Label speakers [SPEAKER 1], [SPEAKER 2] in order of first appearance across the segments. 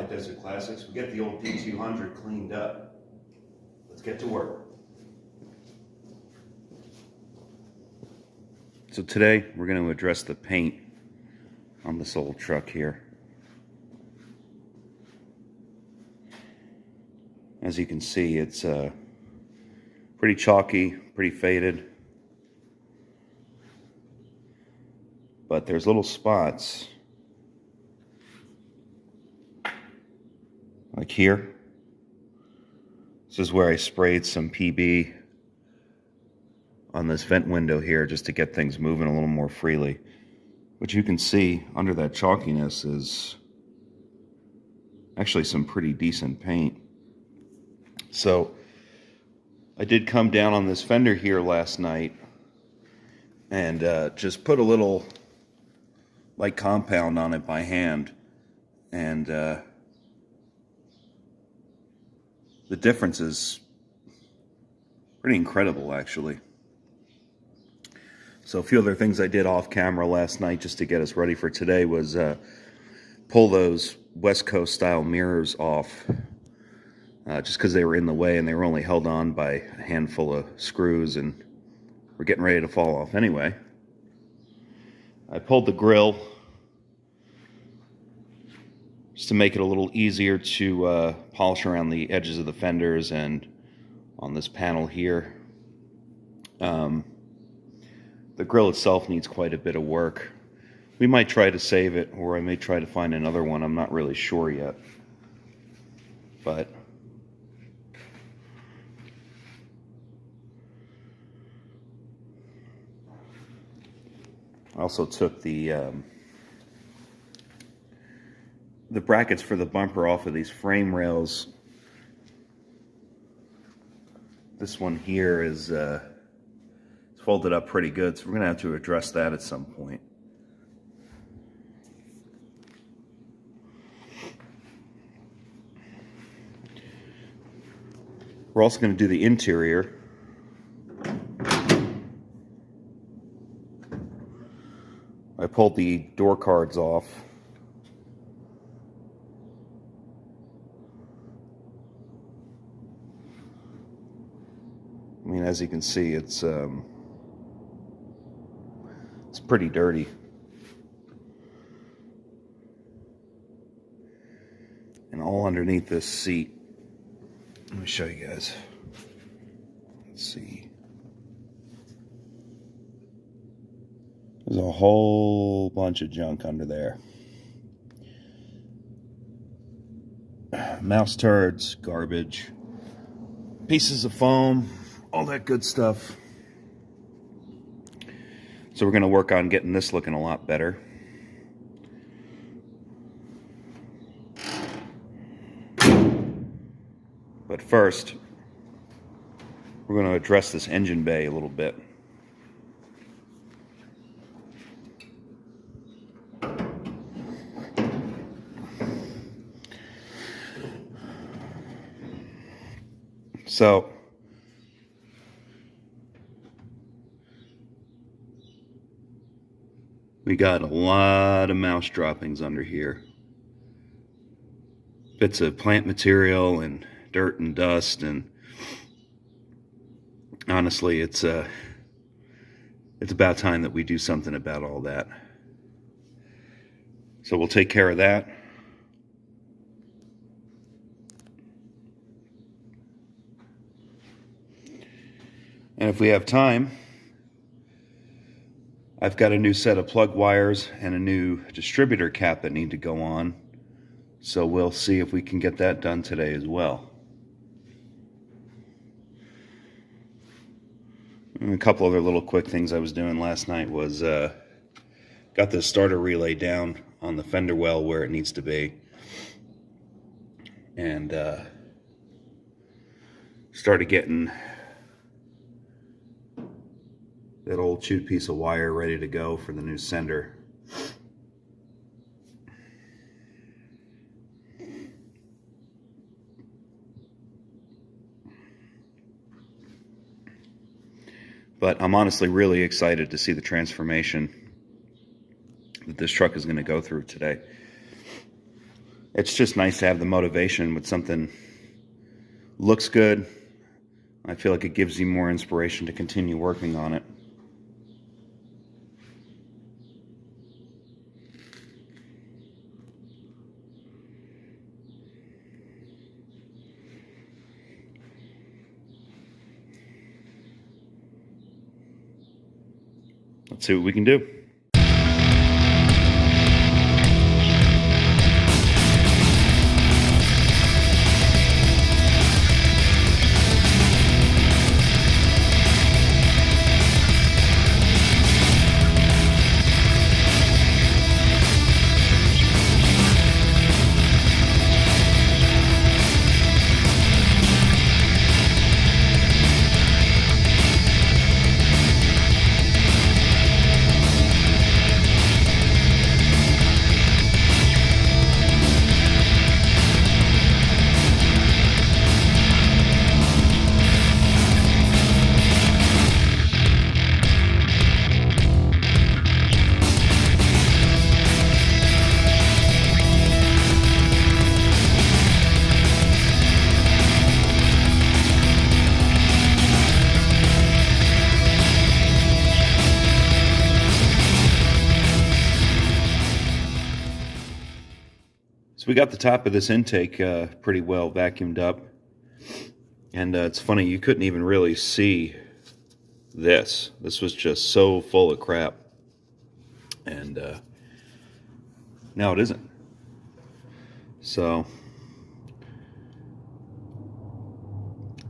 [SPEAKER 1] Modified Desert Classics. We get the old D200 cleaned up. Let's get to work. So today we're going to address the paint on this old truck here. As you can see, it's pretty chalky, pretty faded. But there's little spots, like here. This is where I sprayed some PB on this vent window here just to get things moving a little more freely. But you can see under that chalkiness is actually some pretty decent paint. So I did come down on this fender here last night and just put a little light compound on it by hand, and the difference is pretty incredible, actually. So a few other things I did off camera last night just to get us ready for today was pull those West Coast style mirrors off, just because they were in the way and they were only held on by a handful of screws and were getting ready to fall off anyway. I pulled the grill just to make it a little easier to polish around the edges of the fenders and on this panel here. The grill itself needs quite a bit of work. We might try to save it, or I may try to find another one. I'm not really sure yet. But I also took the brackets for the bumper off of these frame rails. This one here is folded up pretty good, so we're going to have to address that at some point. We're also going to do the interior. I pulled the door cards off. I mean, as you can see, it's pretty dirty. And all underneath this seat. Let me show you guys. Let's see. There's a whole bunch of junk under there. Mouse turds, garbage, pieces of foam, all that good stuff. So we're going to work on getting this looking a lot better. But first, we're going to address this engine bay a little bit. So we got a lot of mouse droppings under here. Bits of plant material and dirt and dust, and honestly, it's about time that we do something about all that. So we'll take care of that. And if we have time, I've got a new set of plug wires and a new distributor cap that need to go on. So we'll see if we can get that done today as well. And a couple other little quick things I was doing last night was got the starter relay down on the fender well where it needs to be. And started getting that old chewed piece of wire ready to go for the new sender. But I'm honestly really excited to see the transformation that this truck is going to go through today. it's just nice to have the motivation with something looks good. I feel like it gives you more inspiration to continue working on it. Let's see what we can do. So we got the top of this intake pretty well vacuumed up. And it's funny, you couldn't even really see this. This was just so full of crap. And now it isn't. So,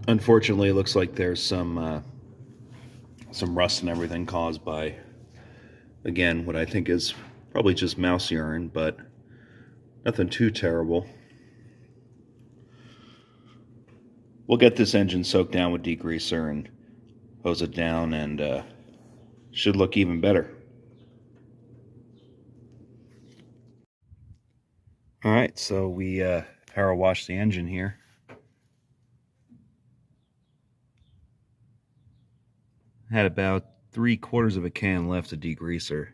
[SPEAKER 1] unfortunately, it looks like there's some rust and everything caused by, again, what I think is probably just mouse urine, but nothing too terrible. We'll get this engine soaked down with degreaser and hose it down, and should look even better. Alright, so we power washed the engine here. Had about 3/4 of a can left of degreaser.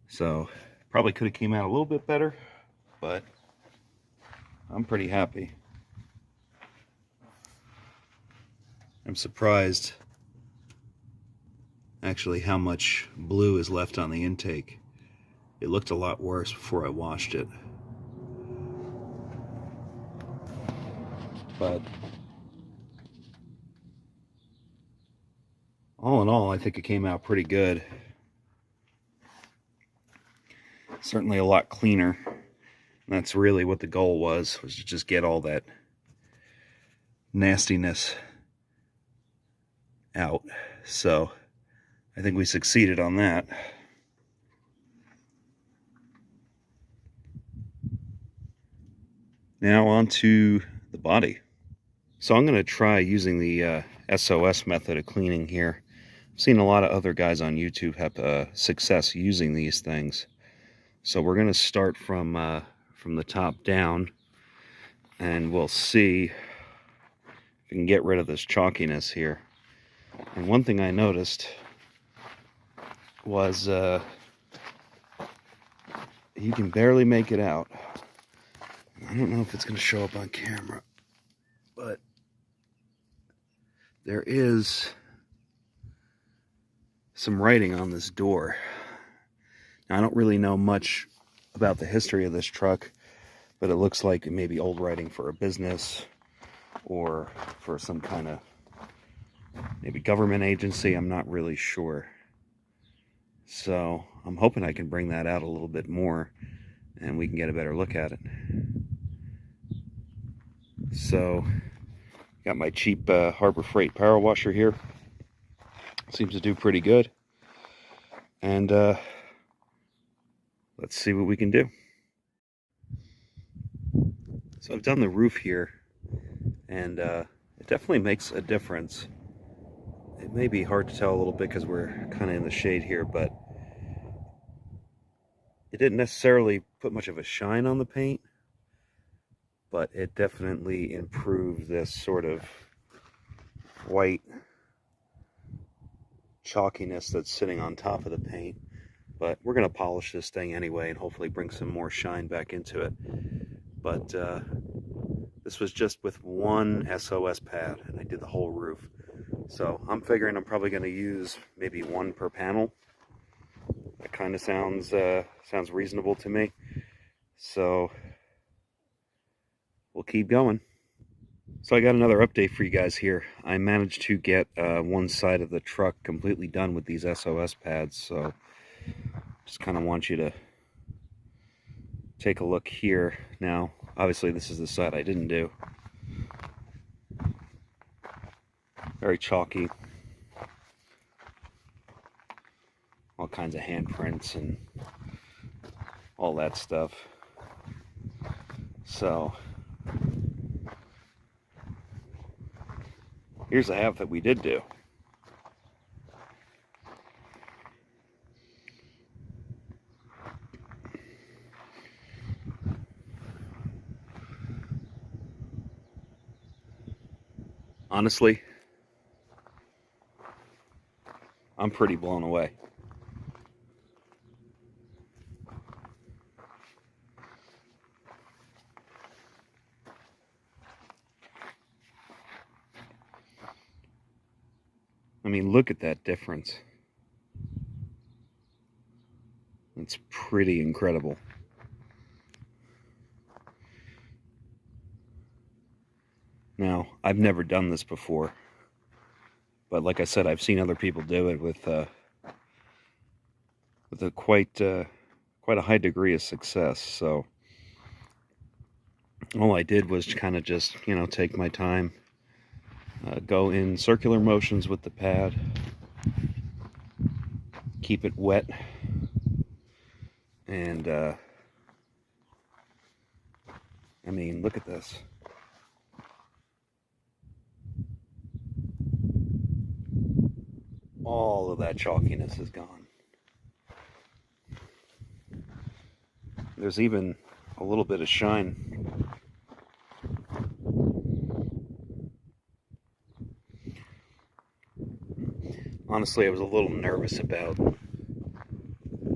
[SPEAKER 1] So probably could have came out a little bit better, but I'm pretty happy. I'm surprised actually how much blue is left on the intake. It looked a lot worse before I washed it. But all in all, I think it came out pretty good. Certainly a lot cleaner. And that's really what the goal was to just get all that nastiness out. So I think we succeeded on that. Now on to the body. So I'm going to try using the SOS method of cleaning here. I've seen a lot of other guys on YouTube have success using these things. So we're going to start from the top down, and we'll see if we can get rid of this chalkiness here. And one thing I noticed was you can barely make it out. I don't know if it's going to show up on camera, but there is some writing on this door. Now, I don't really know much about the history of this truck, but it looks like it may be old writing for a business or for some kind of maybe government agency. I'm not really sure. So I'm hoping I can bring that out a little bit more and we can get a better look at it. So got my cheap Harbor Freight power washer here. Seems to do pretty good. And let's see what we can do. So I've done the roof here, and it definitely makes a difference. It may be hard to tell a little bit because we're kind of in the shade here, but it didn't necessarily put much of a shine on the paint, but it definitely improved this sort of white chalkiness that's sitting on top of the paint. But we're going to polish this thing anyway and hopefully bring some more shine back into it. But this was just with one SOS pad, and I did the whole roof. So I'm figuring I'm probably going to use maybe one per panel. That kind of sounds reasonable to me. So we'll keep going. So I got another update for you guys here. I managed to get one side of the truck completely done with these SOS pads. So just kind of want you to take a look here. Now, obviously this is the side I didn't do. Very chalky. All kinds of handprints and all that stuff. So here's the half that we did do. Honestly, I'm pretty blown away. I mean, look at that difference. It's pretty incredible. Now, I've never done this before, but like I said, I've seen other people do it with a quite a high degree of success. So all I did was kind of just, take my time, go in circular motions with the pad, keep it wet, and I mean, look at this. All of that chalkiness is gone. There's even a little bit of shine. Honestly, I was a little nervous about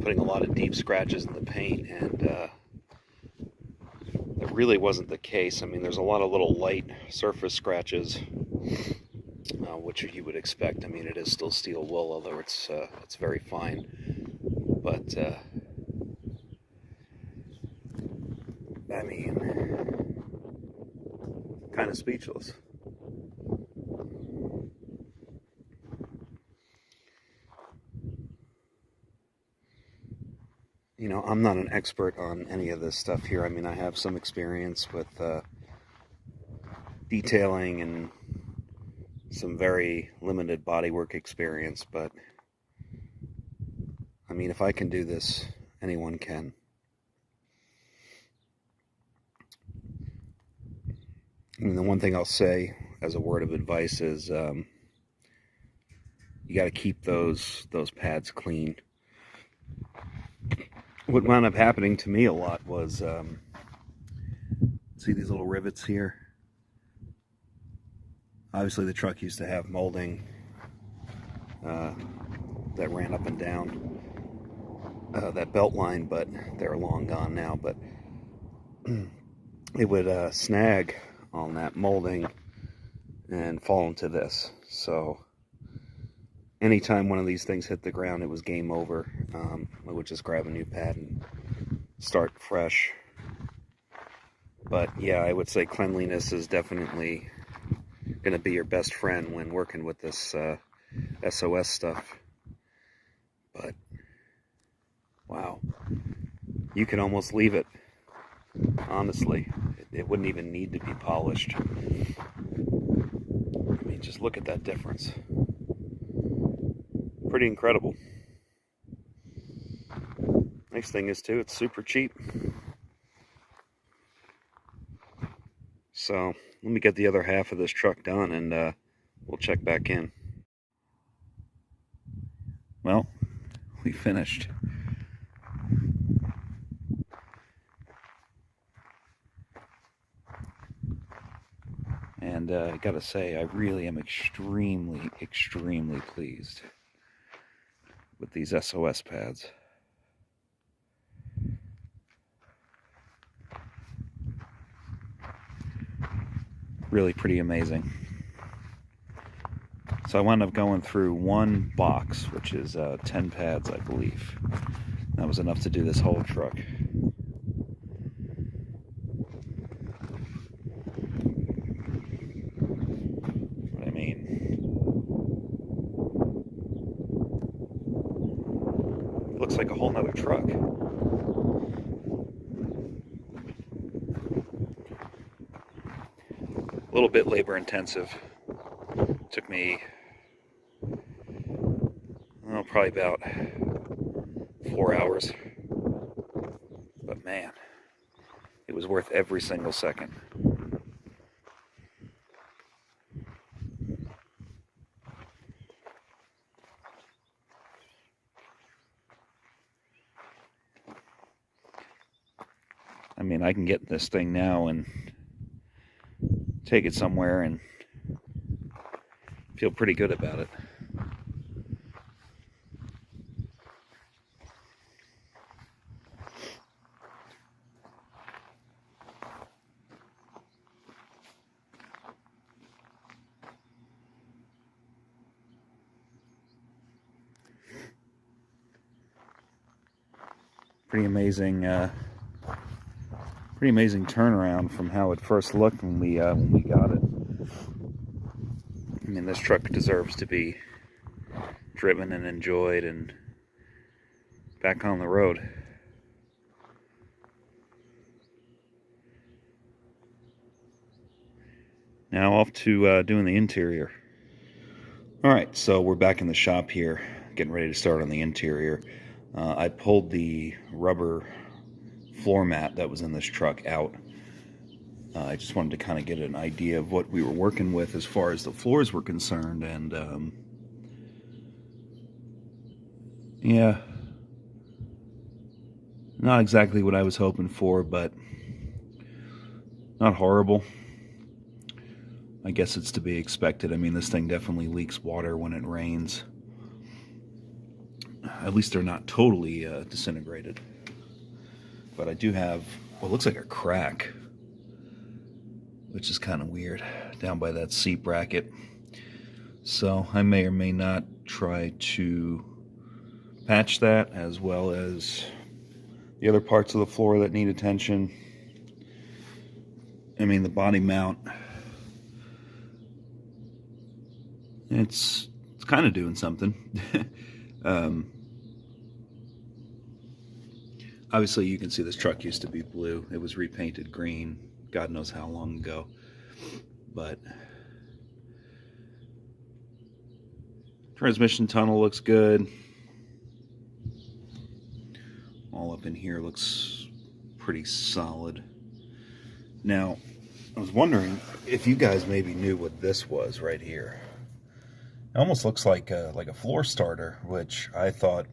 [SPEAKER 1] putting a lot of deep scratches in the paint, and that really wasn't the case. I mean, there's a lot of little light surface scratches, which you would expect. I mean, it is still steel wool, although it's very fine. But I mean, kind of speechless. I'm not an expert on any of this stuff here. I mean, I have some experience with detailing and some very limited bodywork experience, but I mean, if I can do this, anyone can. I mean, the one thing I'll say as a word of advice is you got to keep those pads clean. What wound up happening to me a lot was, see these little rivets here? Obviously the truck used to have molding that ran up and down that belt line, but they're long gone now. But it would snag on that molding and fall into this. So anytime one of these things hit the ground, it was game over. I would just grab a new pad and start fresh. But yeah, I would say cleanliness is definitely going to be your best friend when working with this SOS stuff. But wow, you can almost leave it. Honestly, it wouldn't even need to be polished. I mean, just look at that difference. Pretty incredible. Nice thing is too, it's super cheap. So let me get the other half of this truck done, and we'll check back in. Well, we finished. And I gotta say, I really am extremely, extremely pleased with these SOS pads. really pretty amazing. So I wound up going through one box, which is 10 pads, I believe. That was enough to do this whole truck. What I mean, it looks like a whole nother truck. A little bit labor intensive. Took me, well, probably about 4 hours. But man, it was worth every single second. I mean, I can get this thing now and take it somewhere and feel pretty good about it. Pretty amazing turnaround from how it first looked when we got it. I mean, this truck deserves to be driven and enjoyed and back on the road. Now off to doing the interior. Alright, so we're back in the shop here, getting ready to start on the interior. I pulled the rubber floor mat that was in this truck out. I just wanted to kind of get an idea of what we were working with as far as the floors were concerned, and yeah, not exactly what I was hoping for, but not horrible. I guess it's to be expected. I mean, this thing definitely leaks water when it rains. At least they're not totally disintegrated. But I do have what looks like a crack, which is kind of weird, down by that seat bracket. So I may or may not try to patch that, as well as the other parts of the floor that need attention. I mean, the body mount, it's kind of doing something. Obviously, you can see this truck used to be blue. It was repainted green, God knows how long ago. But transmission tunnel looks good. All up in here looks pretty solid. Now, I was wondering if you guys maybe knew what this was right here. It almost looks like a floor starter, which I thought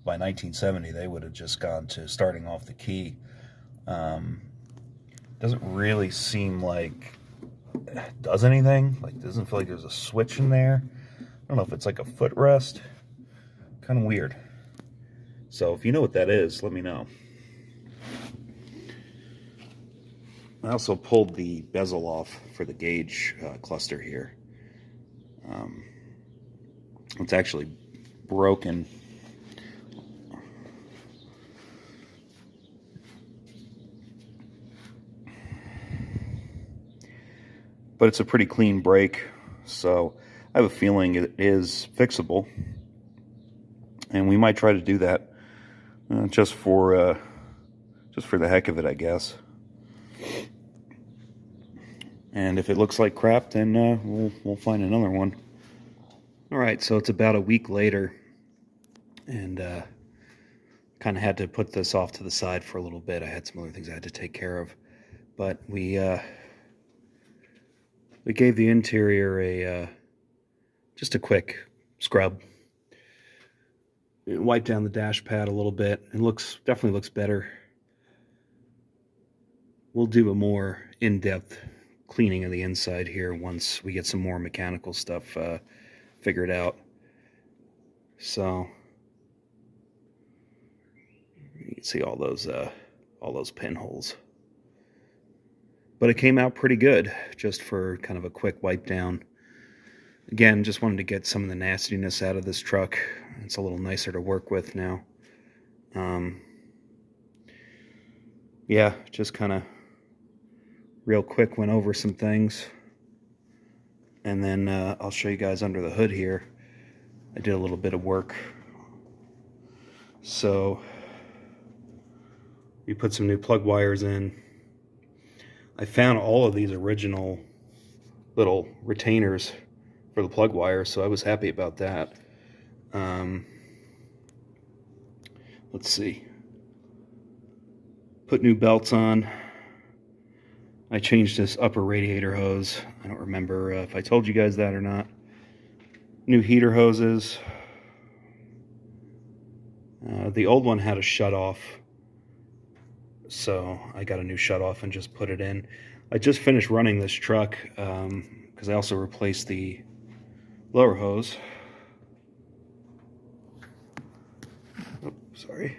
[SPEAKER 1] by 1970 they would have just gone to starting off the key. Doesn't really seem like it does anything. Like, doesn't feel like there's a switch in there. I don't know if it's like a footrest. Kind of weird. So if you know what that is, let me know. I also pulled the bezel off for the gauge cluster here. It's actually broken. But it's a pretty clean break, so I have a feeling it is fixable, and we might try to do that just for the heck of it, I guess. And if it looks like crap, then we'll find another one. All right, so it's about a week later, and kind of had to put this off to the side for a little bit. I had some other things I had to take care of, but we gave the interior just a quick scrub. It wiped down the dash pad a little bit. It definitely looks better. We'll do a more in-depth cleaning of the inside here once we get some more mechanical stuff figured out. So you can see all those pinholes. But it came out pretty good, just for kind of a quick wipe down. Again, just wanted to get some of the nastiness out of this truck. It's a little nicer to work with now. Yeah, just kind of real quick went over some things. And then I'll show you guys under the hood here. I did a little bit of work. So we put some new plug wires in. I found all of these original little retainers for the plug wires, so I was happy about that. Let's see. Put new belts on. I changed this upper radiator hose. I don't remember if I told you guys that or not. New heater hoses. The old one had a shut-off, so I got a new shut-off and just put it in. I just finished running this truck because I also replaced the lower hose. Oh, sorry.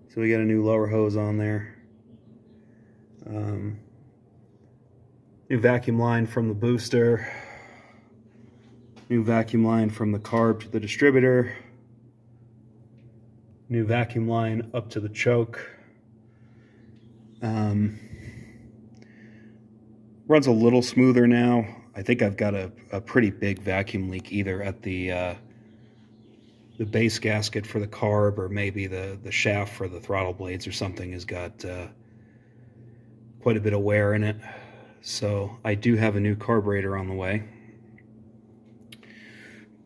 [SPEAKER 1] So we got a new lower hose on there. New vacuum line from the booster. New vacuum line from the carb to the distributor. New vacuum line up to the choke. Runs a little smoother now. I think I've got a pretty big vacuum leak either at the base gasket for the carb, or maybe the shaft for the throttle blades or something has got quite a bit of wear in it. So I do have a new carburetor on the way,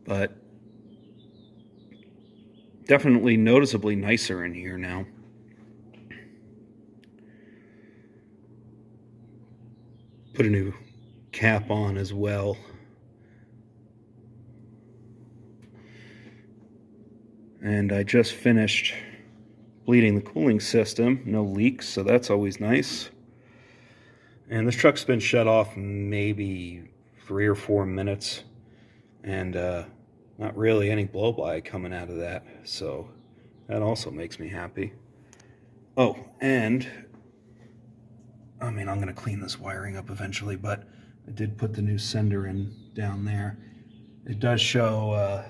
[SPEAKER 1] but definitely noticeably nicer in here now. Put a new cap on as well. And I just finished bleeding the cooling system. No leaks, so that's always nice. And this truck's been shut off maybe 3 or 4 minutes, and not really any blow-by coming out of that, so that also makes me happy. Oh, and I mean, I'm going to clean this wiring up eventually, but I did put the new sender in down there. It does show a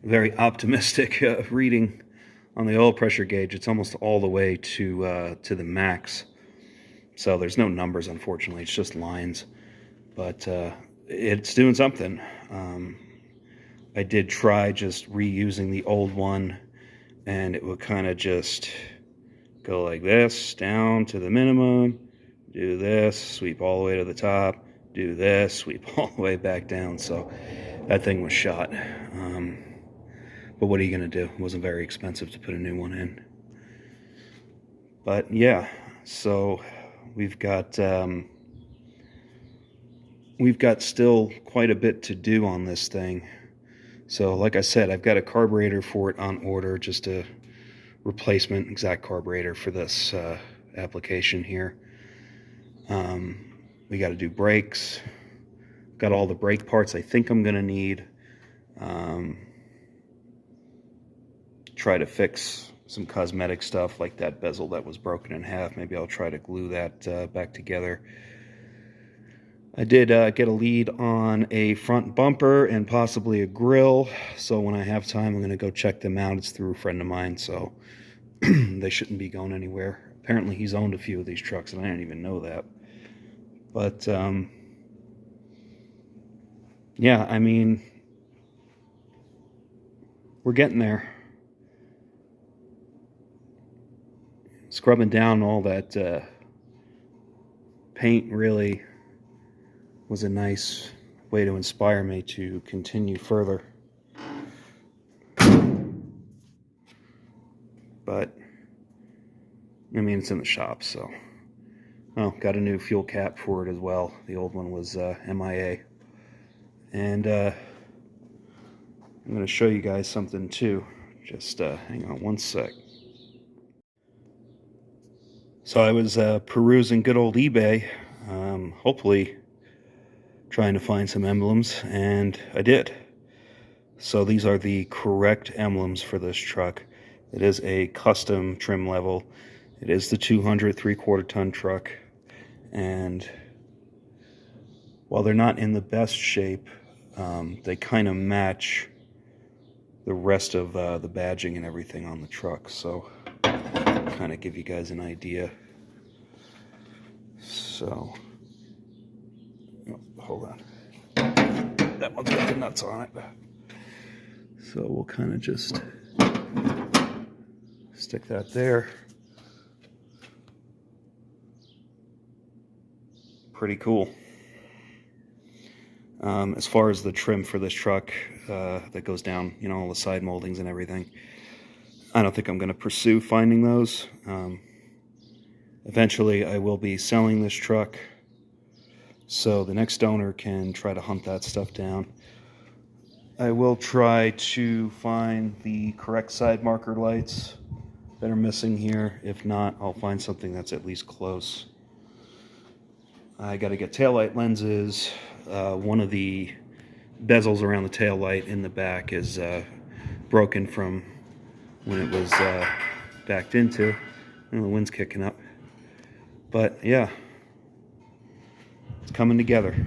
[SPEAKER 1] very optimistic reading on the oil pressure gauge. It's almost all the way to the max. So there's no numbers, unfortunately. It's just lines. But it's doing something. I did try just reusing the old one, and it would kind of just go like this, down to the minimum, do this, sweep all the way to the top, do this, sweep all the way back down. So that thing was shot. But what are you going to do? It wasn't very expensive to put a new one in. But yeah, so we've got still quite a bit to do on this thing. So like I said, I've got a carburetor for it on order, just a replacement exact carburetor for this application here. We got to do brakes. Got all the brake parts I think I'm going to need. Try to fix some cosmetic stuff like that bezel that was broken in half. Maybe I'll try to glue that back together. I did get a lead on a front bumper and possibly a grill, so when I have time I'm going to go check them out. It's through a friend of mine, so they shouldn't be going anywhere. Apparently he's owned a few of these trucks and I didn't even know that. But yeah, I mean, we're getting there. Scrubbing down all that paint really was a nice way to inspire me to continue further. But I mean, it's in the shop, so. Oh, got a new fuel cap for it as well. The old one was MIA. And I'm going to show you guys something too. Just hang on one sec. So I was perusing good old eBay, hopefully trying to find some emblems, and I did. So these are the correct emblems for this truck. It is a custom trim level. It is the 200 3/4 ton truck. and while they're not in the best shape, they kind of match the rest of the badging and everything on the truck, so kind of give you guys an idea. So, oh, hold on, that one's got the nuts on it, so we'll kind of just stick that there. Pretty cool. As far as the trim for this truck that goes down, you know, all the side moldings and everything, I don't think I'm going to pursue finding those. Eventually I will be selling this truck, so the next owner can try to hunt that stuff down. I will try to find the correct side marker lights that are missing here. If not, I'll find something that's at least close. I got to get taillight lenses. One of the bezels around the taillight in the back is broken from when it was backed into, and the wind's kicking up. But yeah, it's coming together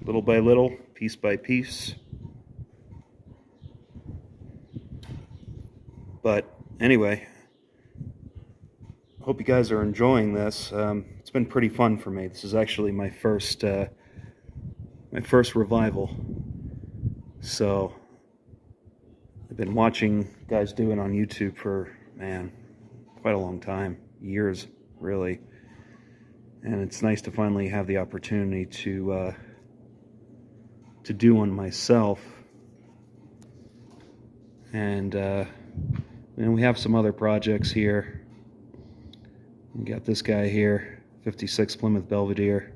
[SPEAKER 1] little by little, piece by piece. But anyway, hope you guys are enjoying this. It's been pretty fun for me. This is actually my first revival. So I've been watching guys do it on YouTube for, man, quite a long time, years really. And it's nice to finally have the opportunity to do one myself. And we have some other projects here. We got this guy here, 56 Plymouth Belvedere.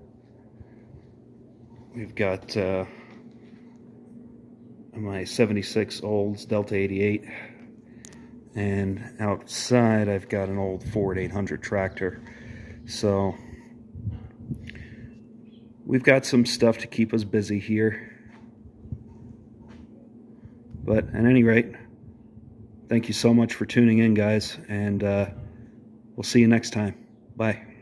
[SPEAKER 1] We've got my 76 Olds Delta 88. And outside I've got an old Ford 800 tractor. So we've got some stuff to keep us busy here. But at any rate, thank you so much for tuning in, guys, and we'll see you next time. Bye.